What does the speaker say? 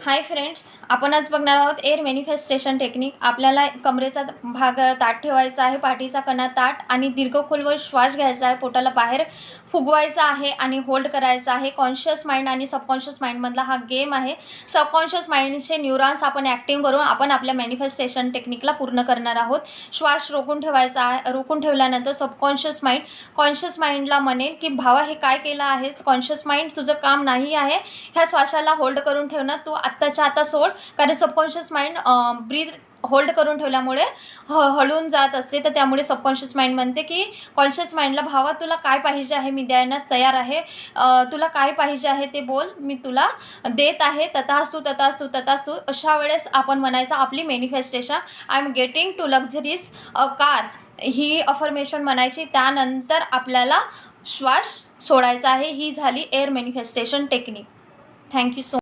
Hi friends, आपण आज बघणार आहोत एअर मॅनिफेस्टेशन टेक्निक। आपल्याला कमरेचा भाग ताठ ठेवायचा आहे, पाठीचा कणा ताठ आणि दीर्घ खोलवर श्वास घ्यायचा आहे, पोटाला बाहेर फुगवायचा आहे आणि होल्ड करायचा आहे। कॉन्शियस माइंड आणि सबकॉन्शियस माइंडमधला हा गेम आहे। सबकॉन्शियस माइंडचे न्यूरॉन्स आपण ॲक्टिव्ह करून आपण आपल्या मॅनिफेस्टेशन टेक्निकला पूर्ण करणार आहोत। श्वास रोखून ठेवायचा आहे। रोखून ठेवल्यानंतर सबकॉन्शियस माइंड कॉन्शियस माइंडला म्हणेल की भावा हे काय केलं आहेस, कॉन्शियस माइंड तुझं काम नाही आहे ह्या श्वासाला होल्ड करून ठेवणं, तू आत्ताच्या आता सोड। कारण सबकॉन्शियस माइंड ब्रीथ होल्ड करून ठेवल्यामुळे हलून जात असते, तर त्यामुळे सबकॉन्शियस माइंड म्हणते की कॉन्शियस माइंडला भावा तुला काय पाहिजे आहे मी द्यायलाच तयार आहे, तुला काय पाहिजे आहे ते बोल, मी तुला देत आहे, तथास्तु तथास्तु तथास्तु। अशा वेळेस आपण म्हणायचं आपली manifestation I am getting to luxuries car, ही अफर्मेशन म्हणायची। त्यानंतर आपल्याला श्वास सोडायचा आहे। ही झाली air manifestation technique. Thank you so